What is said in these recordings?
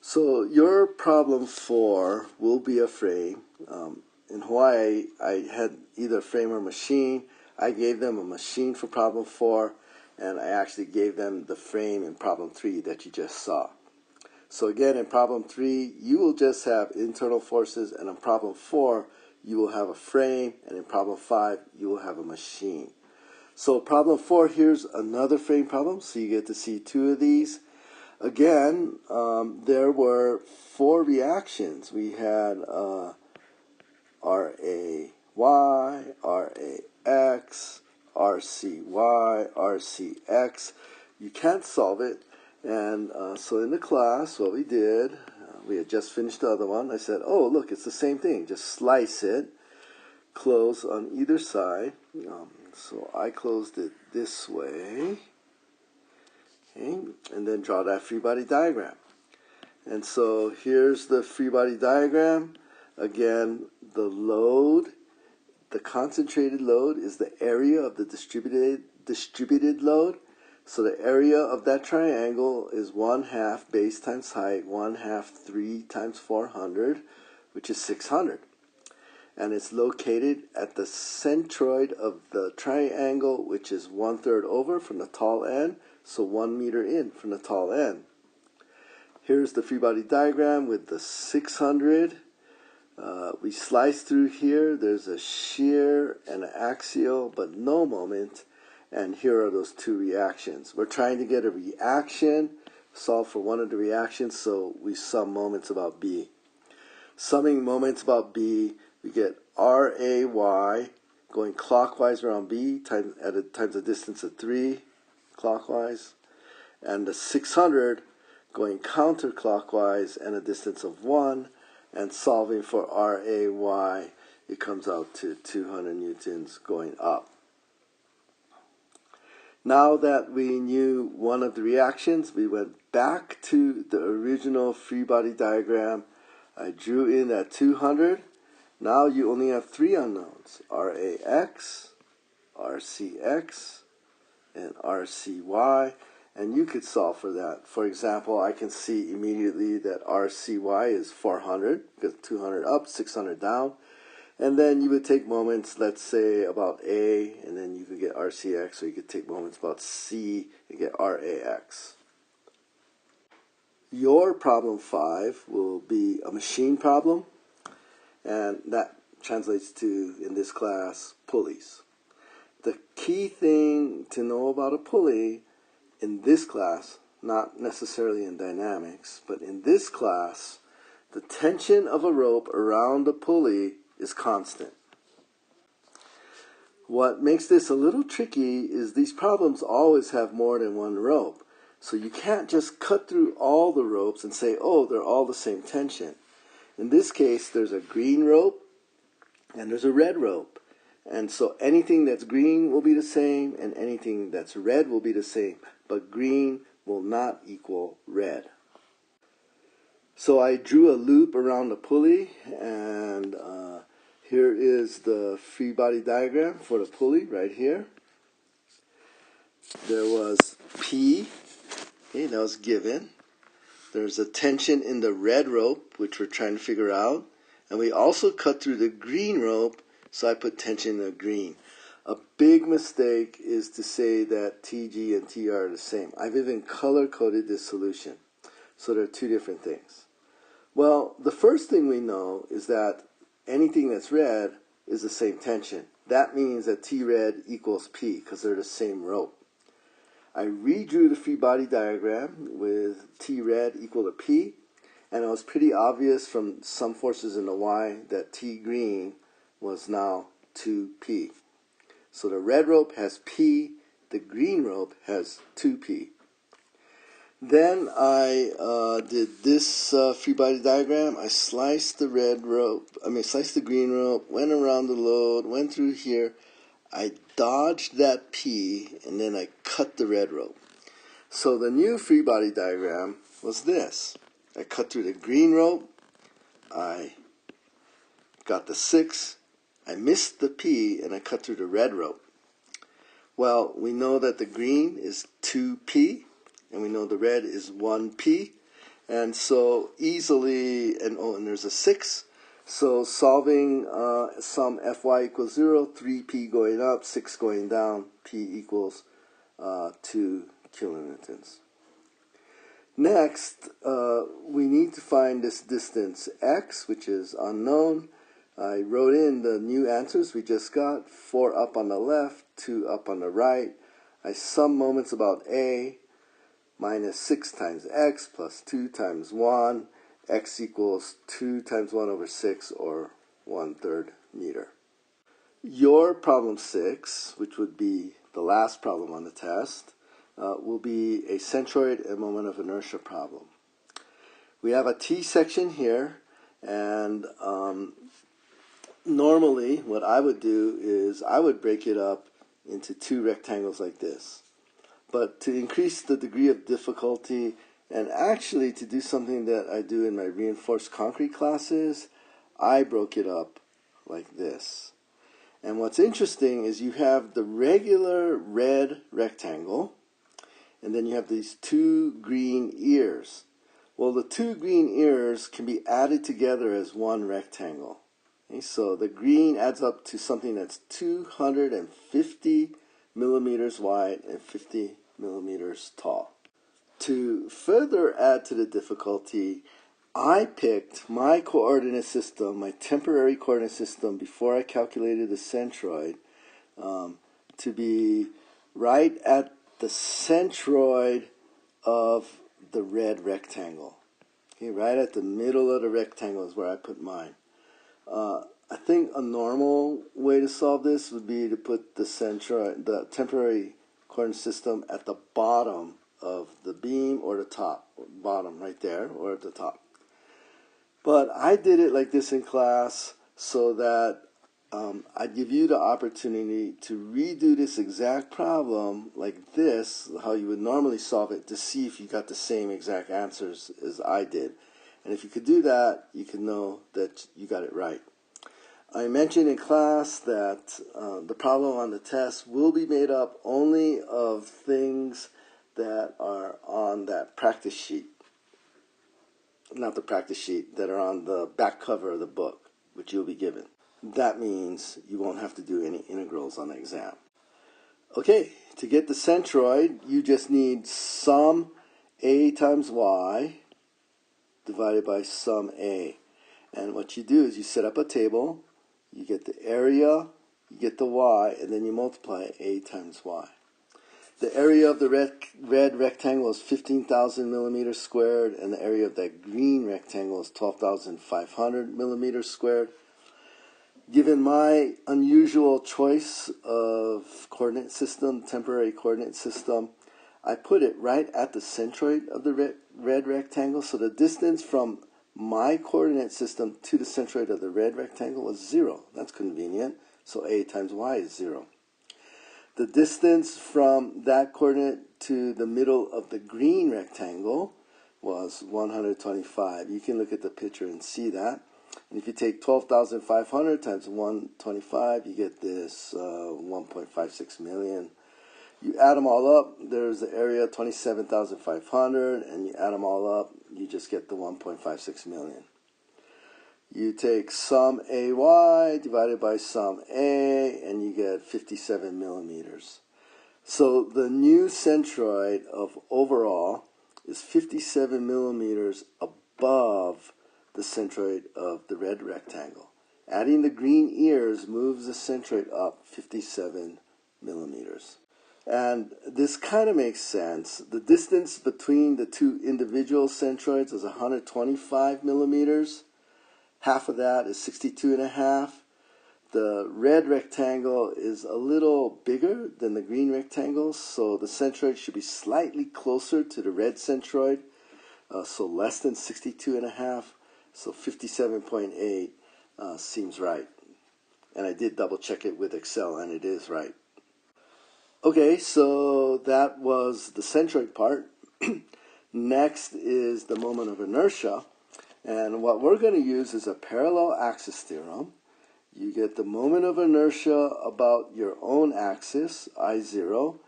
So your problem 4 will be a frame. In Hawaii, I had either frame or machine. I gave them a machine for problem 4, and I actually gave them the frame in problem 3 that you just saw. So again, in problem 3, you will just have internal forces, and in problem 4, you will have a frame, and in problem 5, you will have a machine. So problem 4, here's another frame problem, so you get to see 2 of these. Again, there were 4 reactions. We had RAY, RAX, RCY, RCX. You can't solve it. And so in the class, what we did, we had just finished the other one. I said, oh, look, it's the same thing. Just slice it, close on either side. So I closed it this way. Okay, and then draw that free body diagram. And so here's the free body diagram. Again, the load, the concentrated load is the area of the distributed load. So the area of that triangle is 1/2 base times height, 1/2 3 times 400, which is 600. And it's located at the centroid of the triangle, which is 1/3 over from the tall end, so 1 meter in from the tall end. Here's the free body diagram with the 600. We slice through here. There's a shear and an axial, but no moment. And here are those 2 reactions. We're trying to get a reaction, solve for one of the reactions, so we sum moments about B. Summing moments about B, we get RAY going clockwise around B times a distance of 3 clockwise, and the 600 going counterclockwise and a distance of 1, and solving for RAY, it comes out to 200 newtons going up. Now that we knew one of the reactions, we went back to the original free body diagram. I drew in at 200. Now you only have 3 unknowns, RAX, RCX, and RCY, and you could solve for that. For example, I can see immediately that RCY is 400, because 200 up, 600 down. And then you would take moments, let's say, about A, and then you could get RCX, or you could take moments about C and get RAX. Your problem 5 will be a machine problem, and that translates to, in this class, pulleys. The key thing to know about a pulley in this class, not necessarily in dynamics, but in this class, the tension of a rope around a pulley is constant. What makes this a little tricky is these problems always have more than one rope. So you can't just cut through all the ropes and say, oh, they're all the same tension. In this case, there's a green rope and there's a red rope. And so anything that's green will be the same and anything that's red will be the same. But green will not equal red. So I drew a loop around the pulley, and here is the free body diagram for the pulley right here. There was P, okay, that was given. There's a tension in the red rope, which we're trying to figure out. And we also cut through the green rope, so I put tension in the green. A big mistake is to say that TG and TR are the same. I've even color-coded this solution. So there are 2 different things. Well, the first thing we know is that anything that's red is the same tension. That means that T red equals P because they're the same rope. I redrew the free body diagram with T red equal to P, and it was pretty obvious from some forces in the Y that T green was now 2P. So the red rope has P, the green rope has 2P. Then I did this free body diagram. I sliced the sliced the green rope, went around the load, went through here. I dodged that P, and then I cut the red rope. So the new free body diagram was this. I cut through the green rope. I got the 6. I missed the P, and I cut through the red rope. Well, we know that the green is 2P. And we know the red is 1P, And so easily, and there's a 6. So solving sum Fy equals 0, 3p going up, 6 going down, p equals 2 kilonewtons. Next, we need to find this distance x, which is unknown. I wrote in the new answers we just got, 4 up on the left, 2 up on the right. I sum moments about a, minus 6 times x plus 2 times 1. X equals 2 times 1 over 6, or 1/3 meter. Your problem 6, which would be the last problem on the test, will be a centroid and moment of inertia problem. We have a T section here, and normally what I would do is I would break it up into 2 rectangles like this. But to increase the degree of difficulty, and actually to do something that I do in my reinforced concrete classes, I broke it up like this. And what's interesting is you have the regular red rectangle, and then you have these 2 green ears. Well, the 2 green ears can be added together as one rectangle. Okay, so the green adds up to something that's 250 millimeters wide and 50 millimeters tall. To further add to the difficulty, I picked my coordinate system, my temporary coordinate system, before I calculated the centroid, to be right at the centroid of the red rectangle. Okay, right at the middle of the rectangle is where I put mine. I think a normal way to solve this would be to put the temporary coordinate system at the bottom of the beam, or the top, bottom right there, or at the top. But I did it like this in class so that I'd give you the opportunity to redo this exact problem like this, how you would normally solve it, to see if you got the same exact answers as I did. And if you could do that, you can know that you got it right. I mentioned in class that the problem on the test will be made up only of things that are on that practice sheet. Not the practice sheet, that are on the back cover of the book, which you'll be given. That means you won't have to do any integrals on the exam. Okay, to get the centroid, you just need sum a times y divided by sum a. And what you do is you set up a table, you get the area, you get the y, and then you multiply a times y. The area of the red rectangle is 15,000 millimeters squared, and the area of that green rectangle is 12,500 millimeters squared. Given my unusual choice of coordinate system, temporary coordinate system, I put it right at the centroid of the red rectangle. So the distance from my coordinate system to the centroid of the red rectangle is 0. That's convenient. So a times y is 0. The distance from that coordinate to the middle of the green rectangle was 125. You can look at the picture and see that. And if you take 12,500 times 125, you get this 1.56 million. You add them all up, there's the area 27,500, and you add them all up, you just get the 1.56 million. You take sum AY divided by sum A, and you get 57 millimeters. So the new centroid of overall is 57 millimeters above the centroid of the red rectangle. Adding the green ears moves the centroid up 57 millimeters. And this kind of makes sense. The distance between the two individual centroids is 125 millimeters. Half of that is 62.5. The red rectangle is a little bigger than the green rectangle, so the centroid should be slightly closer to the red centroid, so less than 62.5. So 57.8 seems right. And I did double check it with Excel, and it is right. Okay, so that was the centroid part. Next is the moment of inertia. And what we're going to use is a parallel axis theorem. You get the moment of inertia about your own axis, I0,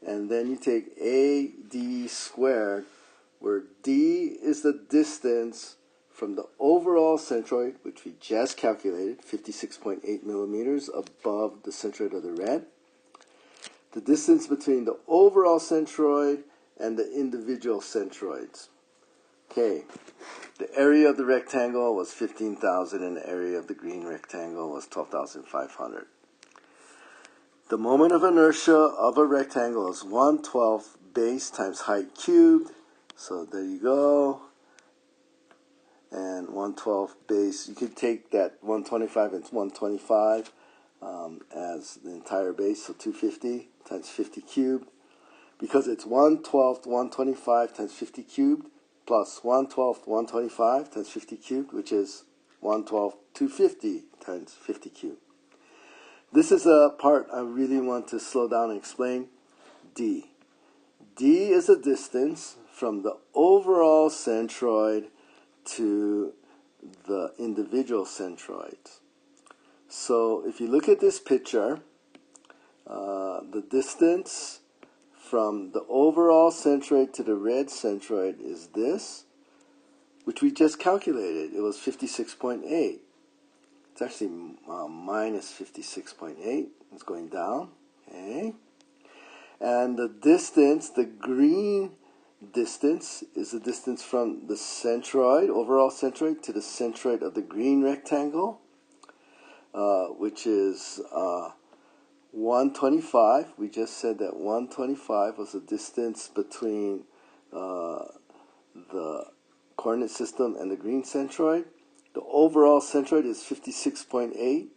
and then you take AD squared where D is the distance from the overall centroid, which we just calculated, 56.8 millimeters above the centroid of the red. The distance between the overall centroid and the individual centroids. Okay, the area of the rectangle was 15,000 and the area of the green rectangle was 12,500. The moment of inertia of a rectangle is 1/12 base times height cubed. So there you go. And 1/12 base, you could take that 125 and 125 as the entire base, so 250 times 50 cubed. Because it's 1/12 125 times 50 cubed plus 1/12 125 times 50 cubed, which is 1/12 250 times 50 cubed. This is a part I really want to slow down and explain. D. D is a distance from the overall centroid to the individual centroids. So if you look at this picture, the distance from the overall centroid to the red centroid is this, which we just calculated. It was 56.8. It's actually minus 56.8. It's going down. Okay. And the distance, the green distance, is the distance from the centroid, overall centroid, to the centroid of the green rectangle, which is 125. We just said that 125 was the distance between the coordinate system and the green centroid. The overall centroid is 56.8.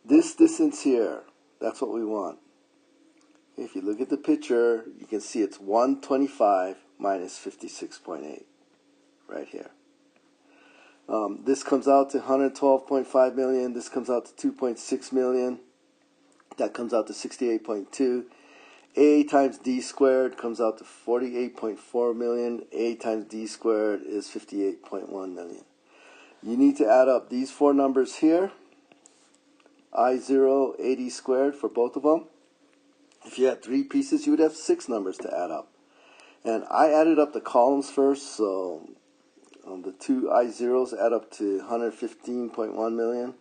This distance here, that's what we want. If you look at the picture, you can see it's 125 minus 56.8 right here. This comes out to 112.5 million. This comes out to 2.6 million. That comes out to 68.2. A times D squared comes out to 48.4 million. A times D squared is 58.1 million. You need to add up these four numbers here. I0, AD squared for both of them. If you had three pieces, you would have 6 numbers to add up. And I added up the columns first, so the two I0s add up to 115.1 million,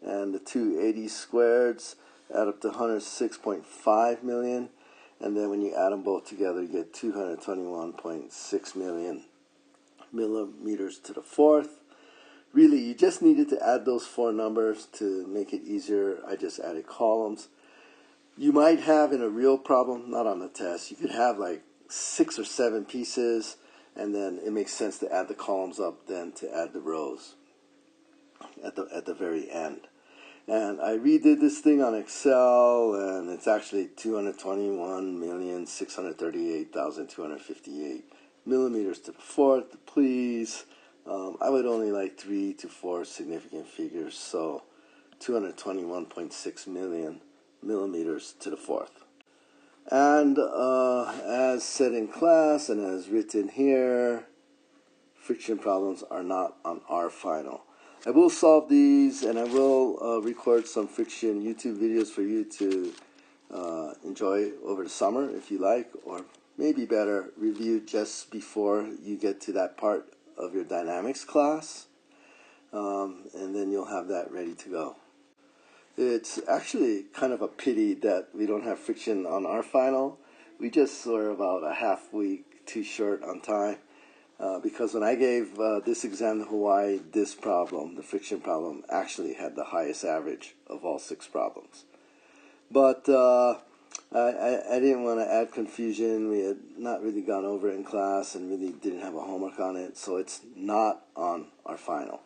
and the two AD squareds add up to 106.5 million, and then when you add them both together, you get 221.6 million millimeters to the fourth. Really, you just needed to add those four numbers to make it easier. I just added columns. You might have in a real problem, not on the test, you could have like 6 or 7 pieces, and then it makes sense to add the columns up than to add the rows at the very end. And I redid this thing on Excel, and it's actually 221,638,258 millimeters to the fourth. Please, I would only like 3 to 4 significant figures, so 221.6 million millimeters to the fourth. And as said in class and as written here, friction problems are not on our final. I will solve these, and I will record some friction YouTube videos for you to enjoy over the summer if you like, or maybe better, review just before you get to that part of your dynamics class, and then you'll have that ready to go. It's actually kind of a pity that we don't have friction on our final. We just were about a half week too short on time, because when I gave this exam in Hawaii, this problem, the friction problem, actually had the highest average of all 6 problems. But I didn't want to add confusion. We had not really gone over it in class and really didn't have a homework on it, so it's not on our final.